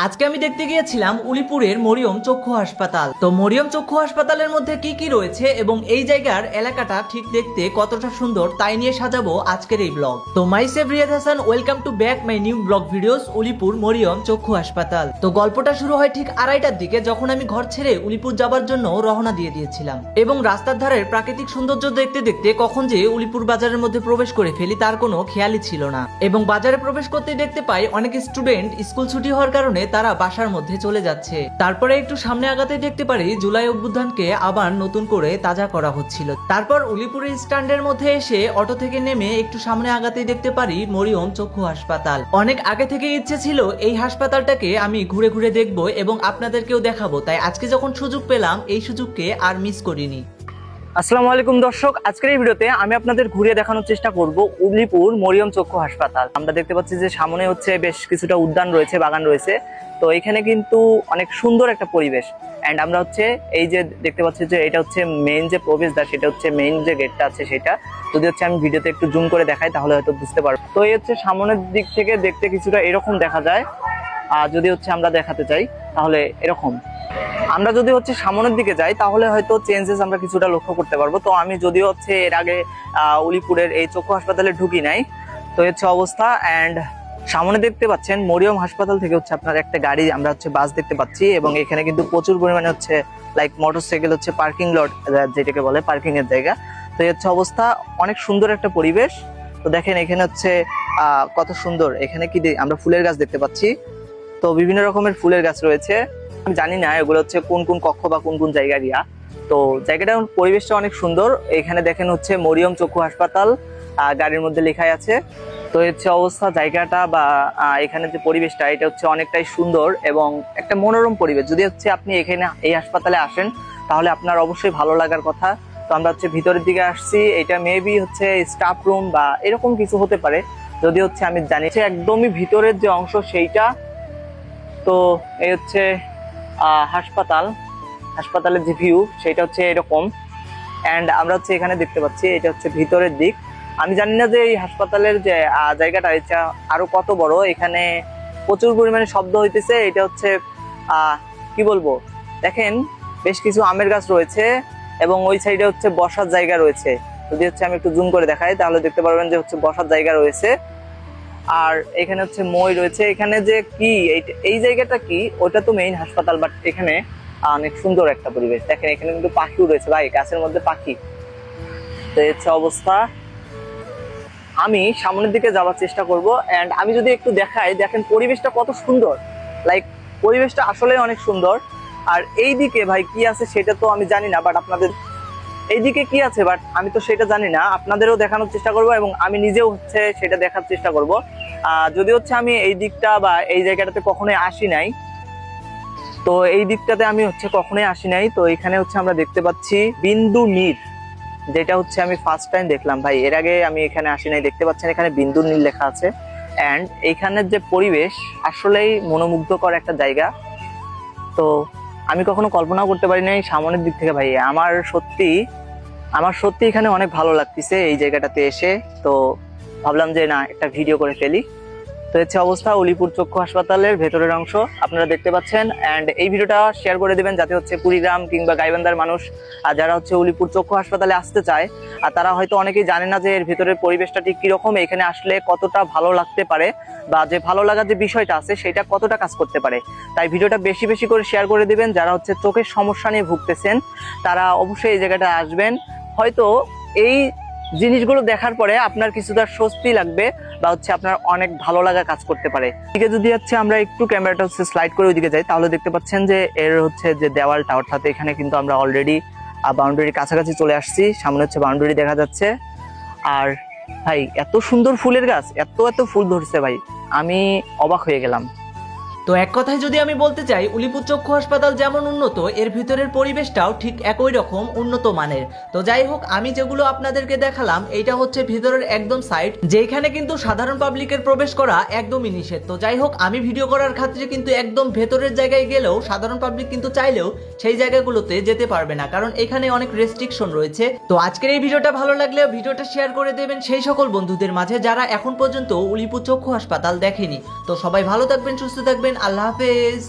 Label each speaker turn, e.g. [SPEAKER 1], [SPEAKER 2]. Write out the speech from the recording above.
[SPEAKER 1] আজকে আমি দেখতে গিয়েছিলাম উলিপুরের মরিয়ম চক্ষু হাসপাতাল। তো মরিয়ম চক্ষু হাসপাতালের মধ্যে কি কি রয়েছে এবং এই জায়গার এলাকাটা ঠিক দেখতে কতটা সুন্দর তাই নিয়ে সাজাবো আজকের এই ব্লগ। তো myself Riyad Hasan, welcome to back my new blog videos Ulipur Maryam চক্ষু হাসপাতাল। তো গল্পটা শুরু হয় ঠিক 2:30টার দিকে, যখন আমি ঘর ছেড়ে উলিপুর যাবার জন্য রওনা দিয়ে দিয়েছিলাম এবং রাস্তার ধারের প্রাকৃতিক সৌন্দর্য দেখতে দেখতে কখন যে উলিপুর বাজারের মধ্যে প্রবেশ করে ফেলি তার কোনো খেয়ালই ছিল না। এবং বাজারে প্রবেশ করতে দেখতে পাই অনেক স্টুডেন্ট স্কুল ছুটি হওয়ার কারণে তারা বাসার মধ্যে চলে যাচ্ছে। তারপরে একটু সামনে আগাতে দেখতে পারি জুলাই অভ্যুত্থানকে আবার নতুন করে তাজা করা হচ্ছিল। তারপর উলিপুরের স্ট্যান্ডের মধ্যে এসে অটো থেকে নেমে একটু সামনে আগাতেই দেখতে পারি মরিয়ম চক্ষু হাসপাতাল। অনেক আগে থেকে ইচ্ছে ছিল এই হাসপাতালটাকে আমি ঘুরে ঘুরে দেখবো এবং আপনাদেরকেও দেখাবো, তাই আজকে যখন সুযোগ পেলাম এই সুযোগকে আর মিস করিনি। আসসালামু আলাইকুম দর্শক, আজকের এই ভিডিওতে আমি আপনাদের ঘুরিয়ে দেখানোর চেষ্টা করব উলিপুর মরিয়ম চক্ষু হাসপাতাল। আমরা দেখতে পাচ্ছি যে সামনে হচ্ছে বেশ কিছুটা উদ্যান রয়েছে, বাগান রয়েছে। তো এখানে কিন্তু অনেক সুন্দর একটা পরিবেশ। এন্ড আমরা হচ্ছে এই যে দেখতে পাচ্ছি যে এটা হচ্ছে মেইন যে প্রবেশদ্বার, সেটা হচ্ছে মেইন যে গেটটা আছে সেটা। যদি হচ্ছে আমি ভিডিওতে একটু জুম করে দেখাই তাহলে হয়তো বুঝতে পারবো। তো এই হচ্ছে সামনের দিক থেকে দেখতে কিছুটা এরকম দেখা যায়, আর যদি হচ্ছে আমরা দেখাতে চাই তাহলে এরকম। আমরা যদি হচ্ছে সামনের দিকে যাই তাহলে হয়তো চেঞ্জেস আমরা কিছুটা লক্ষ্য করতে পারবো। তো আমি যদিও হচ্ছে এর আগে উলিপুরের এই চক্ষু হাসপাতালে ঢুকি নাই, তো হচ্ছে অবস্থা। এন্ড সামনে দেখতে পাচ্ছেন মরিয়ম হাসপাতাল থেকে হচ্ছে আপনার একটা গাড়ি, আমরা হচ্ছে বাস দেখতে পাচ্ছি এবং এখানে কিন্তু প্রচুর পরিমাণে হচ্ছে লাইক মোটরসাইকেল হচ্ছে পার্কিং লট যেটাকে বলে পার্কিং এর জায়গা। তো এই হচ্ছে অবস্থা, অনেক সুন্দর একটা পরিবেশ। তো দেখেন এখানে হচ্ছে কত সুন্দর, এখানে কি আমরা ফুলের গাছ দেখতে পাচ্ছি। তো বিভিন্ন রকমের ফুলের গাছ রয়েছে, আমি জানি না এগুলো হচ্ছে কোন কোন কক্ষ বা কোন কোন জায়গা দিয়া। তো জায়গাটা পরিবেশটা অনেক সুন্দর। এখানে দেখেন হচ্ছে মরিয়ম চক্ষু হাসপাতাল গাড়ির মধ্যে লেখাই আছে। তো হচ্ছে অবস্থা, জায়গাটা বা এখানে যে পরিবেশটা এটা হচ্ছে অনেকটাই সুন্দর এবং একটা মনোরম পরিবেশ। যদি হচ্ছে আপনি এখানে এই হাসপাতালে আসেন তাহলে আপনার অবশ্যই ভালো লাগার কথা। তো আমরা হচ্ছে ভিতরের দিকে আসছি, এটা মেবি হচ্ছে স্টাফ রুম বা এরকম কিছু হতে পারে, যদি হচ্ছে আমি জানি একদমই ভিতরের যে অংশ সেইটা। তো এই হচ্ছে হাসপাতালের যে ভিউ সেটা হচ্ছে এরকম। এন্ড আমরা হচ্ছে এখানে দেখতে পাচ্ছি এটা হচ্ছে ভিতরের দিক। আমি জানি না যে এই হাসপাতালের যে জায়গাটা এটা আরো কত বড়। এখানে প্রচুর পরিমাণে শব্দ হইতেছে, এটা হচ্ছে কি বলবো, দেখেন বেশ কিছু আমের গাছ রয়েছে এবং ওই সাইডে হচ্ছে বসার জায়গা রয়েছে। যদি হচ্ছে আমি একটু জুম করে দেখাই তাহলে দেখতে পারবেন যে হচ্ছে বসার জায়গা রয়েছে। আর এখানে হচ্ছে মই রয়েছে। এখানে যে কি এই জায়গাটা কি, ওটা তো মেইন হাসপাতাল, বাট এখানে অনেক সুন্দর একটা পরিবেশ। দেখেন এখানে কিন্তু পাখিও রয়েছে ভাই, গাছের মধ্যে পাখি। তো হচ্ছে অবস্থা, আমি সামনের দিকে যাওয়ার চেষ্টা করব। এন্ড আমি যদি একটু দেখাই, দেখেন পরিবেশটা কত সুন্দর, লাইক পরিবেশটা আসলে অনেক সুন্দর। আর এই দিকে ভাই কি আছে সেটা তো আমি জানি না, বাট আপনাদের এইদিকে কি আছে বাট আমি তো সেটা জানি না, আপনাদেরও দেখানোর চেষ্টা করব এবং আমি নিজেও হচ্ছে সেটা দেখার চেষ্টা করব। যদি হচ্ছে আমি এই দিকটা বা এই জায়গাটাতে কখনোই আসি নাই, তো এই দিকটাতে আমি হচ্ছে কখনোই আসি নাই। তো এখানে হচ্ছে আমরা দেখতে পাচ্ছি বিন্দু নীল, যেটা হচ্ছে আমি ফার্স্ট টাইম দেখলাম ভাই, এর আগে আমি এখানে আসি নাই। দেখতে পাচ্ছেন এখানে বিন্দু নীল লেখা আছে। এন্ড এইখানের যে পরিবেশ আসলেই মনোমুগ্ধকর একটা জায়গা। তো আমি কখনো কল্পনাও করতে পারি নাই সামনের দিক থেকে ভাই, আমার সত্যি এখানে অনেক ভালো লাগতেছে এই জায়গাটাতে এসে। তো ভাবলাম যে না, একটা ভিডিও করে ফেলি। তো হচ্ছে অবস্থা উলিপুর চক্ষু হাসপাতালের ভেতরের অংশ আপনারা দেখতে পাচ্ছেন। এন্ড এই ভিডিওটা শেয়ার করে দিবেন যাতে হচ্ছে কুড়িগ্রাম কিংবা গাইবান্ধার মানুষ আর যারা হচ্ছে উলিপুর চক্ষু হাসপাতালে আসতে চায়, আর তারা হয়তো অনেকেই জানে না যে এর ভেতরের পরিবেশটা ঠিক কিরকম, এখানে আসলে কতটা ভালো লাগতে পারে বা যে ভালো লাগার যে বিষয়টা আছে সেটা কতটা কাজ করতে পারে। তাই ভিডিওটা বেশি বেশি করে শেয়ার করে দিবেন। যারা হচ্ছে চোখের সমস্যা নিয়ে ভুগতেছেন তারা অবশ্যই এই জায়গাটা আসবেন। হয়তো এই জিনিসগুলো দেখার পরে আপনার কিছুটা স্বস্তি লাগবে বা হচ্ছে আপনার অনেক ভালো লাগা কাজ করতে পারে। এদিকে যদি হচ্ছে আমরা একটু ক্যামেরাটা হচ্ছে স্লাইড করে ওইদিকে যাই তাহলে দেখতে পাচ্ছেন যে এর হচ্ছে যে দেওয়ালটা, অর্থাৎ এখানে কিন্তু আমরা অলরেডি বাউন্ডারির কাছাকাছি চলে আসছি। সামনে হচ্ছে বাউন্ডারি দেখা যাচ্ছে। আর ভাই এত সুন্দর ফুলের গাছ, এত ফুল ধরছে ভাই, আমি অবাক হয়ে গেলাম। তো এক কথায় যদি আমি বলতে চাই উলিপুর চক্ষু হাসপাতাল যেমন উন্নত, এর ভিতরের পরিবেশটাও ঠিক একই রকম উন্নত মানের। তো যাই হোক, আমি যেগুলো আপনাদেরকে দেখালাম এইটা হচ্ছে ভিতরের একদম সাইড, যেখানে কিন্তু সাধারণ পাবলিকের প্রবেশ করা একদমই নিষেধ। তো যাই হোক, আমি ভিডিও করার ক্ষেত্রে কিন্তু একদম ভেতরের জায়গায় গেলেও সাধারণ পাবলিক কিন্তু চাইলেও সেই জায়গাগুলোতে যেতে পারবে না, কারণ এখানে অনেক রেস্ট্রিকশন রয়েছে। তো আজকের এই ভিডিওটা ভালো লাগলে ভিডিওটা শেয়ার করে দেবেন সেই সকল বন্ধুদের মাঝে যারা এখন পর্যন্ত উলিপুর চক্ষু হাসপাতাল দেখেনি। তো সবাই ভালো থাকবেন, সুস্থ থাকবেন।
[SPEAKER 2] আল্লাহ হাফেজ।